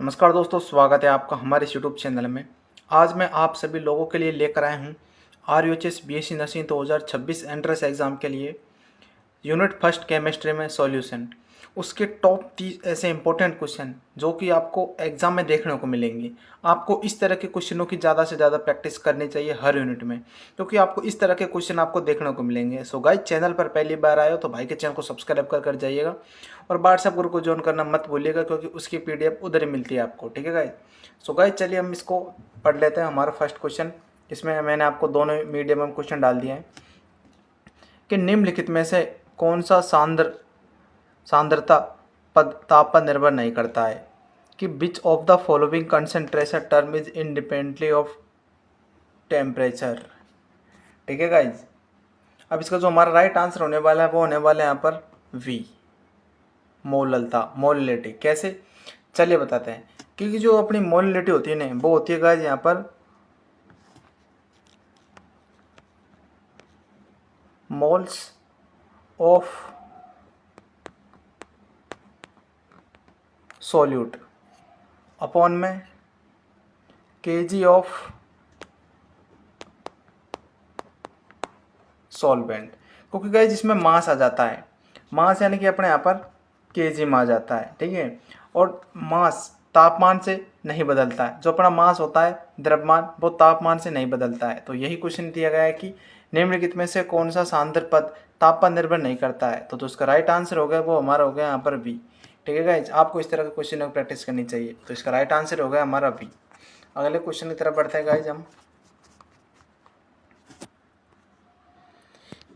नमस्कार दोस्तों, स्वागत है आपका हमारे इस यूट्यूब चैनल में। आज मैं आप सभी लोगों के लिए लेकर आया हूँ RUHS BSc nursing 2026 entrance exam के लिए यूनिट फर्स्ट केमिस्ट्री में सॉल्यूशन। उसके टॉप 30 ऐसे इंपॉर्टेंट क्वेश्चन जो कि आपको एग्ज़ाम में देखने को मिलेंगे। आपको इस तरह के क्वेश्चनों की ज़्यादा से ज़्यादा प्रैक्टिस करनी चाहिए हर यूनिट में, क्योंकि आपको इस तरह के क्वेश्चन आपको देखने को मिलेंगे। सो गाइस, चैनल पर पहली बार आए हो तो भाई के चैनल को सब्सक्राइब कर जाइएगा और व्हाट्सएप ग्रुप को ज्वाइन करना मत भूलिएगा, क्योंकि उसकी PDF उधर ही मिलती है आपको। ठीक है गाइस। सो गाइस, चलिए हम इसको पढ़ लेते हैं। हमारा फर्स्ट क्वेश्चन, इसमें मैंने आपको दोनों मीडियम में क्वेश्चन डाल दिए हैं कि निम्नलिखित में से कौन सा सांद्रता पद ताप पर निर्भर नहीं करता है। कि which of the following concentration term is independently of temperature. ठीक है गाइज। अब इसका जो हमारा राइट आंसर होने वाला है वो होने वाला है यहाँ पर वी, मोललता, मोलिलिटी। कैसे, चलिए बताते हैं। क्योंकि जो अपनी मोलिलिटी होती है ना, वो होती है गाइज यहाँ पर मोल्स ऑफ सॉल्यूट अपॉन में kg ऑफ सॉल्वेंट। क्योंकि गाइज इसमें मास आ जाता है, मास यानी कि अपने यहाँ पर kg में आ जाता है। ठीक है। और मास तापमान से नहीं बदलता है। जो अपना मास होता है द्रव्यमान, वो तापमान से नहीं बदलता है। तो यही क्वेश्चन दिया गया है कि निम्नलिखित में से कौन सा सांद्र पद ताप पर निर्भर नहीं करता है। तो उसका राइट आंसर हो गया वो हमारा हो गया यहाँ पर बी। ठीक है गाइज, आपको इस तरह के क्वेश्चन की प्रैक्टिस करनी चाहिए। तो इसका राइट आंसर हो गया हमारा बी। अगले क्वेश्चन की तरफ बढ़ते हैं गाइज हम,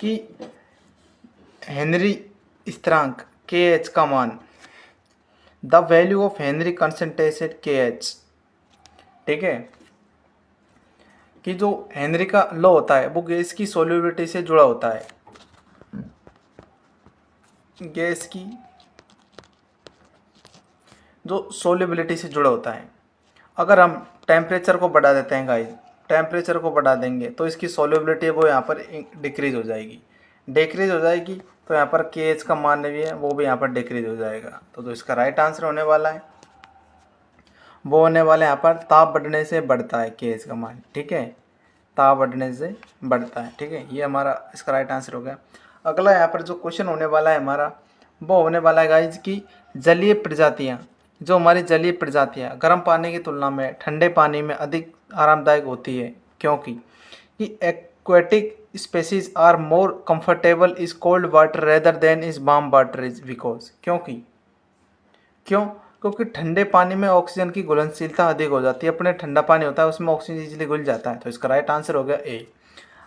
कि हेनरी स्थिरांक KH का मान, the value of Henry concentration KH। ठीक है। कि जो हेनरी का लॉ होता है वो गैस की सोल्यूबिलिटी से जुड़ा होता है। गैस की जो सोल्यूबिलिटी से जुड़ा होता है। अगर हम टेम्परेचर को बढ़ा देते हैं गाइस, टेम्परेचर को बढ़ा देंगे तो इसकी सोल्यूबिलिटी है वो यहाँ पर डिक्रीज हो जाएगी। डिक्रीज हो जाएगी तो यहाँ पर KH का मान भी है वो भी यहाँ पर डिक्रीज हो जाएगा। तो इसका राइट आंसर होने वाला है वो होने वाला है यहाँ पर ताप बढ़ने से बढ़ता है KH का मान। ठीक है, ताप बढ़ने से बढ़ता है। ठीक है, ये हमारा इसका राइट आंसर हो गया। अगला यहाँ पर जो क्वेश्चन होने वाला है हमारा वो होने वाला है गाइज की जलीय प्रजातियाँ, जो हमारी जलीय प्रजातियाँ गर्म पानी की तुलना में ठंडे पानी में अधिक आरामदायक होती है। क्योंकि कि aquatic species are more comfortable is cold water rather than is warm water is because. क्योंकि ठंडे पानी में ऑक्सीजन की घुलनशीलता अधिक हो जाती है। अपने ठंडा पानी होता है उसमें ऑक्सीजन इजीली घुल जाता है। तो इसका राइट आंसर हो गया ए।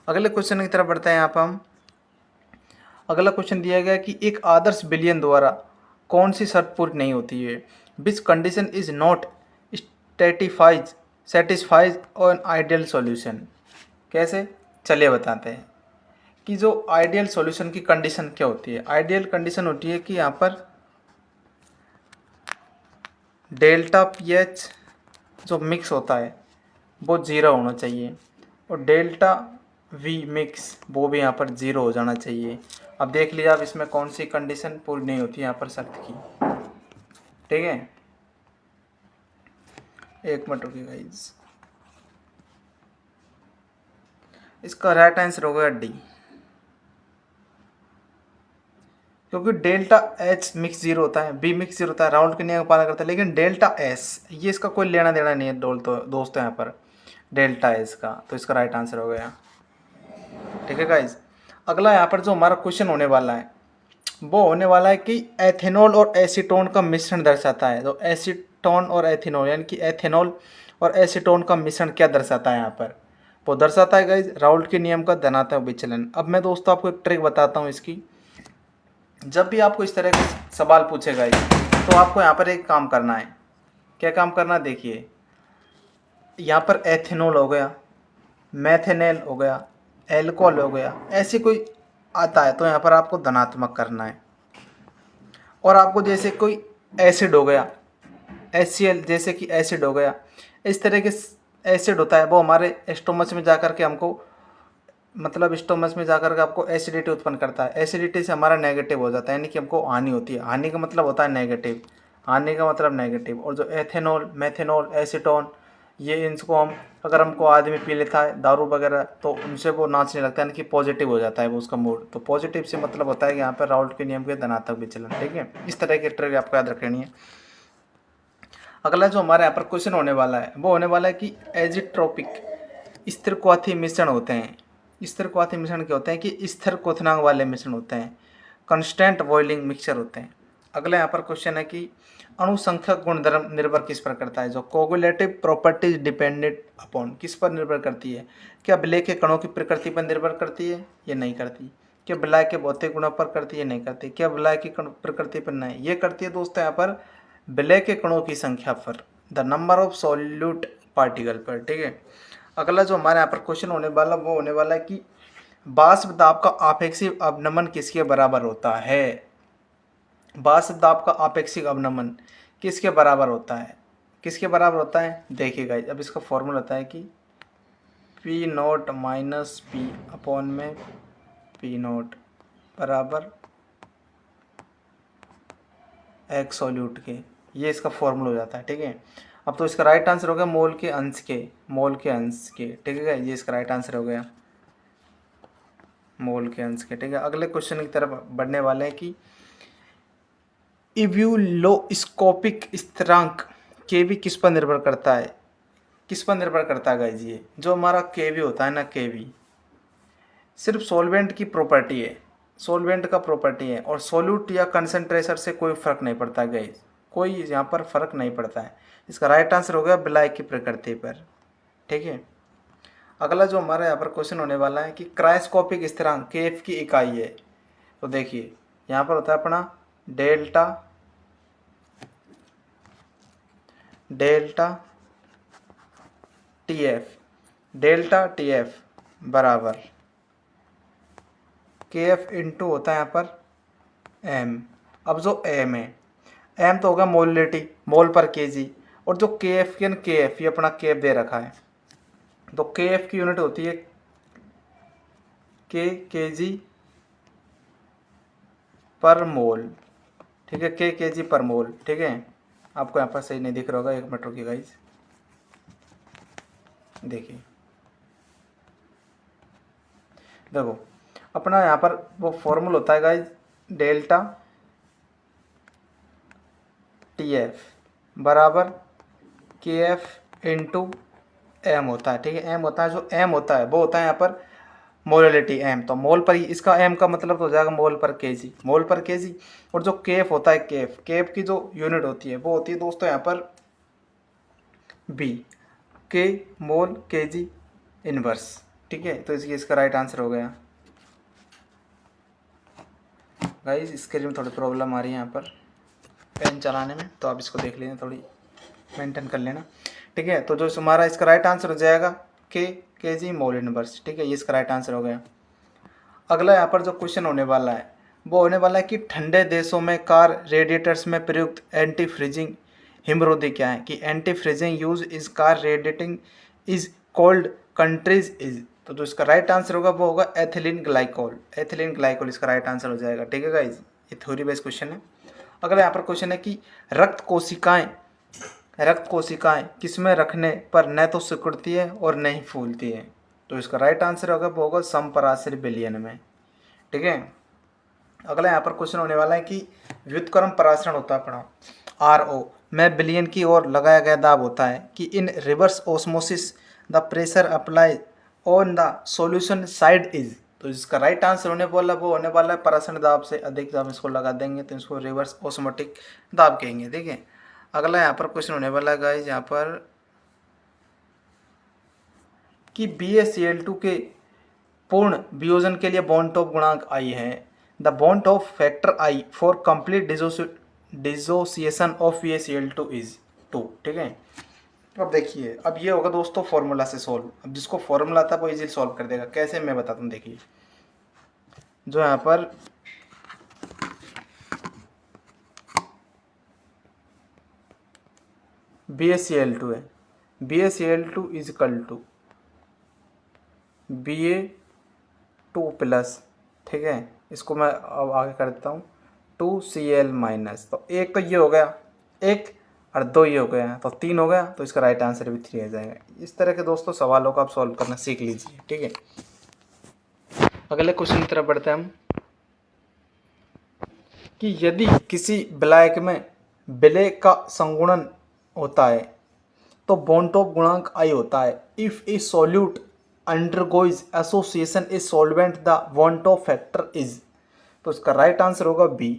अगले क्वेश्चन की तरफ बढ़ते हैं यहाँ पर हम। अगला क्वेश्चन दिया गया कि एक आदर्श बिलियन द्वारा कौन सी शर्त पूरी नहीं होती है। Which condition is not satisfies on ideal solution. कैसे, चलिए बताते हैं कि जो आइडियल सॉल्यूशन की कंडीशन क्या होती है। आइडियल कंडीशन होती है कि यहाँ पर डेल्टा पीएच जो मिक्स होता है वो 0 होना चाहिए और डेल्टा वी मिक्स वो भी यहाँ पर 0 हो जाना चाहिए। अब देख लीजिए आप इसमें कौन सी कंडीशन पूरी नहीं होती यहाँ पर शर्त की। ठीक है, एक मिनट रुकिए गाइस। इसका राइट आंसर होगा डी, क्योंकि डेल्टा H मिक्स 0 होता है, B मिक्स 0 होता है, राउंड के नियम का पालन करता है। लेकिन डेल्टा S ये इसका कोई लेना देना नहीं है दोस्तों यहाँ पर डेल्टा S का। तो इसका राइट आंसर हो गया। ठीक है गाइज। अगला यहाँ पर जो हमारा क्वेश्चन होने वाला है वो होने वाला है कि एथेनॉल और एसीटोन का मिश्रण दर्शाता है। तो एसीटोन और एथेनॉल यानी कि एथेनॉल और एसीटोन का मिश्रण क्या दर्शाता है यहाँ पर, वो दर्शाता है गाइज राउल्ट के नियम का धनात्मक विचलन। अब मैं दोस्तों आपको एक ट्रिक बताता हूँ इसकी। जब भी आपको इस तरह के सवाल पूछेगा तो आपको यहाँ पर एक काम करना है। क्या काम करना है, देखिए यहाँ पर एथेनॉल हो गया, मैथेनॉल हो गया, एल्कोहल हो गया, ऐसे कोई आता है तो यहाँ पर आपको धनात्मक करना है। और आपको जैसे कोई एसिड हो गया, HCl जैसे कि एसिड हो गया, इस तरह के एसिड होता है वो हमारे स्टोमच में जाकर के हमको मतलब स्टोमच में जाकर के आपको एसिडिटी उत्पन्न करता है। एसिडिटी से हमारा नेगेटिव हो जाता है, यानी कि हमको हानि होती है। हानि का मतलब होता है नेगेटिव। हानि का मतलब नेगेटिव। और जो एथेनॉल, मेथेनॉल, एसीटोन, ये इनको हम अगर हमको आदमी पी लेता है दारू वगैरह तो उनसे वो नाचने लगता है, यानी कि पॉजिटिव हो जाता है वो उसका मूड। तो पॉजिटिव से मतलब होता है कि यहाँ पर राउल्ट के नियम के धनात्मक विचलन। ठीक है, इस तरह की ट्रिक आपको याद रखनी है। अगला जो हमारे यहाँ पर क्वेश्चन होने वाला है वो होने वाला है कि एजिट्रोपिक स्थिर क्वाथी मिश्रण होते हैं। स्थिर क्वाथी मिश्रण क्या होते हैं कि स्थिर क्वथनांक वाले मिश्रण होते हैं, कंस्टेंट बॉइलिंग मिक्सचर होते हैं। अगला यहाँ पर क्वेश्चन है कि अणुसंख्यक गुणधर्म निर्भर किस पर करता है। जो कोगुलेटिव प्रॉपर्टीज डिपेंडेंट अपॉन, किस पर निर्भर करती है। क्या विलय के कणों की प्रकृति पर निर्भर करती है, ये नहीं करती। क्या विलय के भौतिक गुणों पर करती है, नहीं करती। क्या विलय की प्रकृति पर, नहीं, ये करती है दोस्तों यहाँ पर विलय के कणों की संख्या पर, the number of solute particle पर। ठीक है, अगला जो हमारे यहाँ पर क्वेश्चन होने वाला वो होने वाला है कि वाष्प दाब का आपेक्षिक अवनमन किसके बराबर होता है। वाष्प दाब का आपेक्षिक अवनमन किसके बराबर होता है, किसके बराबर होता है। देखिएगा अब इसका फॉर्मूला होता है कि P note minus P upon में पी नोट बराबर एक सॉल्यूट के, ये इसका फॉर्मूला हो जाता है। ठीक है, अब तो इसका राइट आंसर हो गया मोल के अंश के, मोल के अंश के। ठीक है, ये इसका राइट आंसर हो गया मोल के अंश के। ठीक है, अगले क्वेश्चन की तरफ बढ़ने वाले हैं कि इव्यूलोस्कोपिक स्थिरांक के भी किस पर निर्भर करता है, किस पर निर्भर करता है गाइस। ये जो हमारा के वी होता है ना, के वी सिर्फ सॉल्वेंट की प्रॉपर्टी है, सॉल्वेंट का प्रॉपर्टी है, और सॉल्यूट या कंसंट्रेशन से कोई फर्क नहीं पड़ता गाइस, कोई यहाँ पर फर्क नहीं पड़ता है। इसका राइट आंसर हो गया विलय की प्रकृति पर। ठीक है, अगला जो हमारा यहाँ पर क्वेश्चन होने वाला है कि क्रायोस्कोपिक स्थिरांक के एफ की इकाई है। तो देखिए यहाँ पर होता है अपना delta, delta T F, delta T F बराबर के एफ इंटू होता है यहाँ पर एम। अब जो एम है, एम तो होगा मोलिटी, मोल पर केजी, और जो के एफ के एफ ये अपना के एफ दे रखा है, तो के एफ की यूनिट होती है के जी पर मोल। ठीक है, के जी पर मोल। ठीक है, आपको यहाँ पर सही नहीं दिख रहा होगा, एक मिनट रुकिए गाइस, देखिए देखो अपना यहाँ पर वो फॉर्मूला होता है गाइस डेल्टा टी एफ बराबर के एफ इंटू एम होता है। ठीक है, एम होता है, जो एम होता है वो होता है यहाँ पर मोलिटी एम, तो मोल पर ही इसका एम का मतलब तो हो जाएगा मोल पर केजी, मोल पर केजी। और जो केफ होता है, केफ, केफ की जो यूनिट होती है वो होती है दोस्तों यहाँ पर बी, के मोल केजी इनवर्स। ठीक है, तो इसका राइट आंसर हो गया गाइस। स्क्रीन में थोड़ी प्रॉब्लम आ रही है यहाँ पर पेन चलाने में, तो आप इसको देख लेना, थोड़ी मेंटेन कर लेना। ठीक है, तो जो हमारा इसका राइट आंसर हो जाएगा के जी मोल इनवर्स। ठीक है, ये इसका राइट आंसर हो गया। अगला यहाँ पर जो क्वेश्चन होने वाला है वो होने वाला है कि ठंडे देशों में कार रेडिएटर्स में प्रयुक्त एंटी फ्रीजिंग हिमरोधी क्या है। कि anti freezing use is car radiating is cold countries is, तो जो इसका राइट आंसर होगा वो होगा एथिलीन ग्लाइकोल, एथिलीन ग्लाइकोल इसका राइट आंसर हो जाएगा। ठीक है गाइज, ये थ्योरी बेस्ड क्वेश्चन है। अगला यहाँ पर क्वेश्चन है कि रक्त कोशिकाएं, रक्त कोशिकाएं किसमें रखने पर न तो सिकुड़ती है और न ही फूलती है, तो इसका राइट आंसर होगा वो होगा समपराशर विलयन में। ठीक है, अगला यहाँ पर क्वेश्चन होने वाला है कि व्युत्क्रम परासरण होता है अपना आर ओ में विलयन की ओर लगाया गया दाब होता है कि in reverse osmosis the pressure apply on the solution side is, तो इसका राइट आंसर होने वाला वो होने वाला है परासरण दाब से अधिक दाब इसको लगा देंगे तो इसको रिवर्स ऑस्मोटिक दाब कहेंगे। ठीक है, अगला यहाँ पर क्वेश्चन होने वाला है गाइस यहाँ पर कि BaCl2 के पूर्ण वियोजन के लिए बॉन्ड टॉप गुणांक आई है, the bond of factor I for complete dissociation of BaCl2 is 2। ठीक है, अब देखिए अब ये होगा दोस्तों फॉर्मूला से सॉल्व। अब जिसको फॉर्मूला आता है वो इजीली सॉल्व कर देगा, कैसे मैं बताता हूँ। देखिए जो यहाँ पर BaCl2 है, BaCl2 is equal to Ba2 plus, ठीक है, इसको मैं अब आगे कर देता हूँ 2Cl माइनस, तो एक तो ये हो गया 1 और 2 ये हो गया, तो 3 हो गया, तो इसका राइट आंसर भी 3 आ जाएगा। इस तरह के दोस्तों सवालों को आप सॉल्व करना सीख लीजिए, ठीक है। अगले क्वेश्चन की तरफ बढ़ते हैं हम कि यदि किसी विलायक में विलय का संगुणन होता है तो बॉन्टॉप गुणांक I होता है। If a solute undergoes association a solvent the van't Hoff factor is, तो इसका राइट आंसर होगा बी,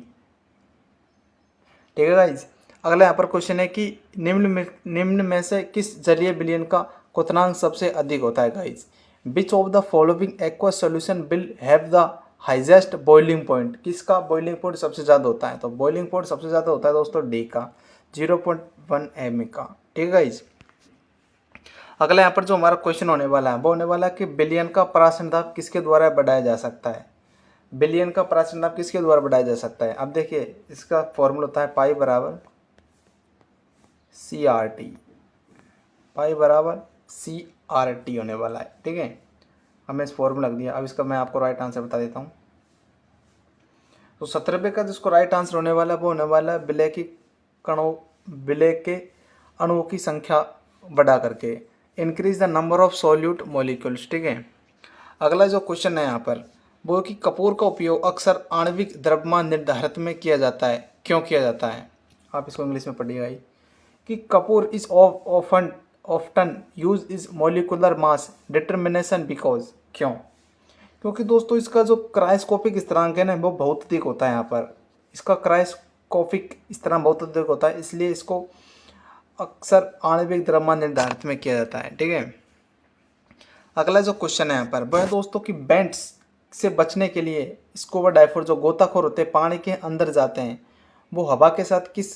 ठीक है गाइज। अगला यहाँ पर क्वेश्चन है कि निम्न में से किस जलीय विलयन का क्वथनांक सबसे अधिक होता है guys. Which of the following aqueous solution will have the highest boiling point, किसका बॉइलिंग पॉइंट सबसे ज़्यादा होता है, तो बॉइलिंग पॉइंट सबसे ज़्यादा होता है दोस्तों डी का 0.1 एम का, ठीक है गाइज। अगला यहाँ पर जो हमारा क्वेश्चन होने वाला है वो होने वाला है कि विलयन का परासरण दाब किसके द्वारा बढ़ाया जा सकता है। विलयन का परासरण दाब किसके द्वारा बढ़ाया जा सकता है। अब देखिए इसका फॉर्मूला होता है पाई बराबर CRT, पाई बराबर CRT होने वाला है, ठीक है। हमें इस फॉर्मूला लग दिया। अब इसका मैं आपको राइट आंसर बता देता हूँ। तो 17वें का जिसको राइट आंसर होने वाला है वो होने वाला है विलय के अणुओं की संख्या बढ़ा करके, increase the number of solute molecules, ठीक है। अगला जो क्वेश्चन है यहाँ पर वो कि कपूर का उपयोग अक्सर आणविक द्रव्यमान निर्धारित में किया जाता है, क्यों किया जाता है। आप इसको इंग्लिश में पढ़िएगा कि Kapoor is often use is molecular mass determination because, क्यों, क्योंकि दोस्तों इसका जो क्रायोस्कोपिक स्थिरांक है ना वो बहुत अधिक होता है। यहाँ पर इसका क्रायोस्कोपिक स्थिरांक बहुत अधिक होता है, इसलिए इसको अक्सर आणविक द्रव्यमान निर्धारित में किया जाता है, ठीक है। अगला जो क्वेश्चन है यहाँ पर वह दोस्तों कि बेंट्स से बचने के लिए स्कूबा डाइवर जो गोताखोर होते हैं पानी के अंदर जाते हैं वो हवा के साथ किस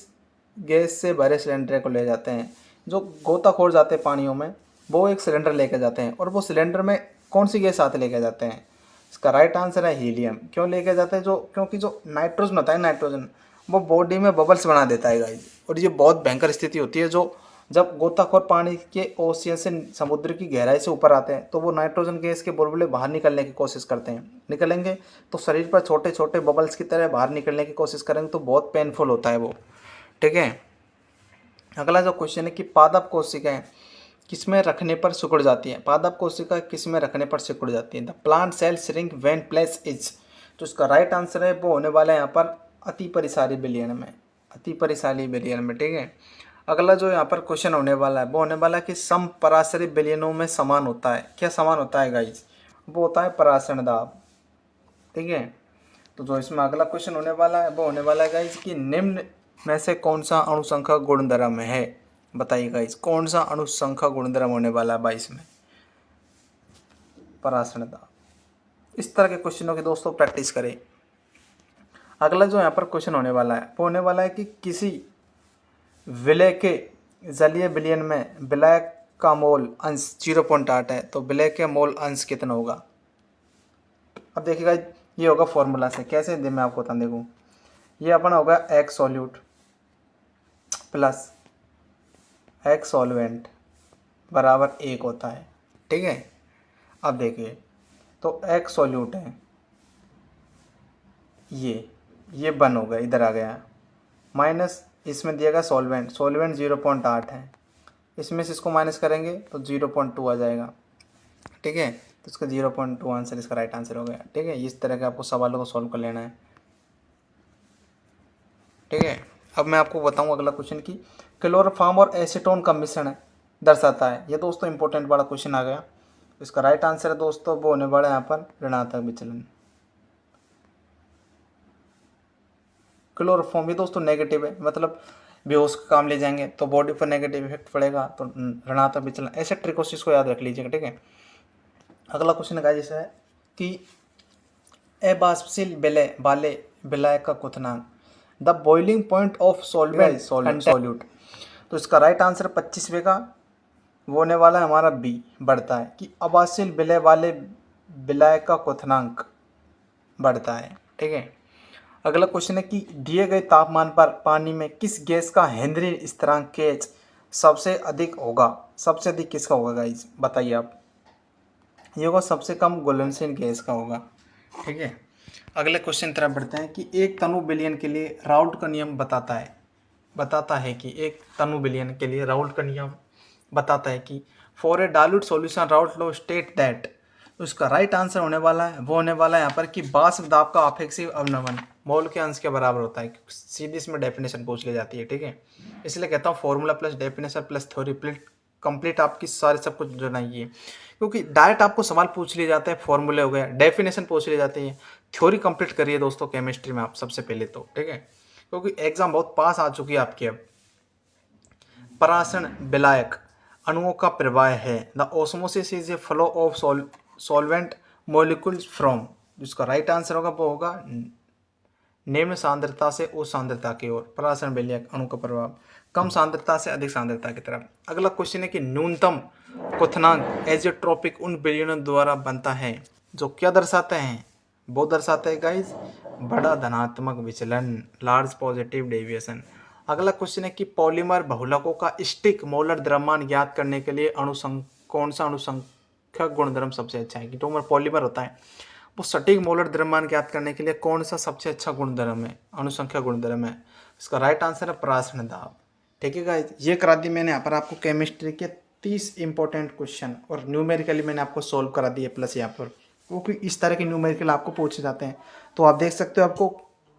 गैस से भरे सिलेंडर को ले जाते हैं। जो गोताखोर जाते हैं पानियों में वो एक सिलेंडर लेके जाते हैं, और वो सिलेंडर में कौन सी गैस साथ लेके जाते हैं। इसका राइट आंसर है हीलियम। क्यों लेके जाते हैं, क्योंकि जो नाइट्रोजन होता है, नाइट्रोजन वो बॉडी में बबल्स बना देता है गाइस, और ये बहुत भयंकर स्थिति होती है। जो जब गोताखोर पानी के ओशियन से समुद्र की गहराई से ऊपर आते हैं तो वो नाइट्रोजन गैस के बुलबुले बाहर निकलने की कोशिश करते हैं, निकलेंगे तो शरीर पर छोटे छोटे बबल्स की तरह बाहर निकलने की कोशिश करेंगे तो बहुत पेनफुल होता है वो, ठीक है। अगला जो क्वेश्चन है कि पादप कोशिकाएं किसमें रखने पर सिकुड़ जाती है। पादप कोशिका किसमें रखने पर सिकुड़ जाती है। The plant cell shrink when place is, तो इसका राइट आंसर है वो होने वाला है यहाँ पर अति परिसारी विलयन में, अति परिसारी विलयन में, ठीक है। अगला जो यहाँ पर क्वेश्चन होने वाला है वो होने वाला है कि समपराशरी विलयनों में समान होता है, क्या समान होता है गाइज, वो होता है परासरण दाब, ठीक है। तो जो इसमें अगला क्वेश्चन होने वाला है वो होने वाला है गाइज कि निम्न में से कौन सा अणुसंख्यक गुणधर्म है, बताइए गाइज कौन सा अणुसंख्यक गुणधर्म होने वाला है 22 में परासरण दाब। इस तरह के क्वेश्चनों की दोस्तों प्रैक्टिस करें। अगला जो यहाँ पर क्वेश्चन होने वाला है वो होने वाला है कि किसी विलय के जलीय विलयन में विलय का मोल अंश 0.8 है, तो विलय के मोल अंश कितना होगा। अब देखिएगा ये होगा फॉर्मूला से, कैसे मैं आपको बता देखूँ। ये अपना होगा x solute plus x solvent बराबर 1 होता है, ठीक है। अब देखिए तो एक्स सॉल्यूट है, ये बन हो गया, इधर आ गया, माइनस इसमें दिया गया सॉल्वेंट 0.8 है, इसमें से इसको माइनस करेंगे तो 0.2 आ जाएगा, ठीक है। तो इसका 0.2 आंसर इसका राइट आंसर हो गया, ठीक है। इस तरह के आपको सवालों को सॉल्व कर लेना है, ठीक है। अब मैं आपको बताऊं अगला क्वेश्चन की क्लोरोफॉर्म और एसीटोन का मिश्रण दर्शाता है। ये दोस्तों इंपॉर्टेंट वाला क्वेश्चन आ गया। इसका राइट आंसर है दोस्तों वो होने वाला है यहाँ पर ऋणात्मक विचलन। क्लोरोफॉर्म ये दोस्तों नेगेटिव है, मतलब बेहोश का काम ले जाएंगे तो बॉडी पर नेगेटिव इफेक्ट पड़ेगा, तो ऋणात्मक विचलन। ऐसे ट्रिकोसिस को याद रख लीजिएगा, ठीक है। अगला क्वेश्चन का जैसा है कि अबाष्पशील विलय वाले विलय का क्वथनांक, the boiling point of solvent solute, तो इसका राइट आंसर 25वें का वो होने वाला है हमारा बी बढ़ता है कि अबाष्पशील विलय वाले विलय का क्वथनांक बढ़ता है, ठीक है। अगला क्वेश्चन है कि दिए गए तापमान पर पानी में किस गैस का हेनरी स्थिरांक KH सबसे अधिक होगा। सबसे अधिक किसका होगा गाइज बताइए आप। ये होगा सबसे कम घुलनशील गैस का होगा, ठीक है। अगले क्वेश्चन तरफ बढ़ते हैं कि एक तनु विलयन के लिए राउल्ट का नियम बताता है। बताता है कि एक तनु विलयन के लिए राउल्ट का नियम बताता है कि for a dilute solution Raoult law state that, उसका राइट आंसर होने वाला है, वो होने वाला है यहाँ पर कि वाष्प दाब का अपेक्षित अवनमन मोल के अंश के बराबर होता है। सीधी इसमें डेफिनेशन पूछ ली जाती है, ठीक है। इसलिए कहता हूँ formula plus definition plus theory complete आपकी सारे सब कुछ जो नहीं है, क्योंकि डायरेक्ट आपको सवाल पूछ लिए जाते हैं, फॉर्मूले हो गए, डेफिनेशन पूछ ली जाती है। थ्योरी कंप्लीट करिए दोस्तों केमिस्ट्री में आप सबसे पहले तो, ठीक है, क्योंकि एग्जाम बहुत पास आ चुकी है आपकी। अब परासरण विलायक अणुओं का प्रवाह है। The osmosis is a flow of solvent molecules from, जिसका राइट आंसर होगा वो होगा निम्न सांद्रता से उच्च सांद्रता की ओर। परासरण विलायक अणु का प्रभाव कम सांद्रता से अधिक सांद्रता की तरफ। अगला क्वेश्चन है कि न्यूनतम क्वथनांक एजेट्रोपिक उन विलयनों द्वारा बनता है जो क्या दर्शाते हैं, वो दर्शाते हैं गाइज बड़ा धनात्मक विचलन, लार्ज पॉजिटिव डेविएशन। अगला क्वेश्चन है कि पॉलीमर बहुलकों का स्टिक मोलर द्रव्यमान ज्ञात करने के लिए कौन सा अणुसंख्यक गुणधर्म सबसे अच्छा है। कि जो पॉलीमर होता है वो सटीक मोलर द्रव्यमान ज्ञात करने के लिए कौन सा सबसे अच्छा गुणधर्म है, अनुसंख्या गुणधर्म है। इसका राइट आंसर है परासरण दाब, ठीक है गाइज। ये करा दी मैंने यहाँ पर आपको केमिस्ट्री के 30 इंपॉर्टेंट क्वेश्चन, और न्यूमेरिकली मैंने आपको सोल्व करा दिए प्लस यहाँ पर, क्योंकि इस तरह के न्यूमेरिकल आपको पूछे जाते हैं। तो आप देख सकते हो आपको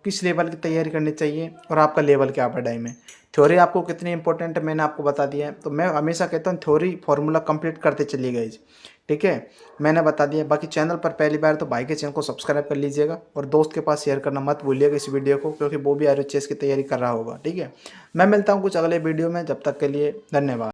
किस लेवल की तैयारी करनी चाहिए और आपका लेवल क्या पढ़ाई में। थ्योरी आपको कितनी इंपॉर्टेंट है मैंने आपको बता दिया है। तो मैं हमेशा कहता हूँ थ्योरी फॉर्मूला कंप्लीट करते चलिए गाइज, ठीक है, मैंने बता दिया। बाकी चैनल पर पहली बार तो भाई के चैनल को सब्सक्राइब कर लीजिएगा और दोस्त के पास शेयर करना मत भूलिएगा इस वीडियो को, क्योंकि वो भी RHS की तैयारी कर रहा होगा, ठीक है। मैं मिलता हूँ कुछ अगले वीडियो में, जब तक के लिए धन्यवाद।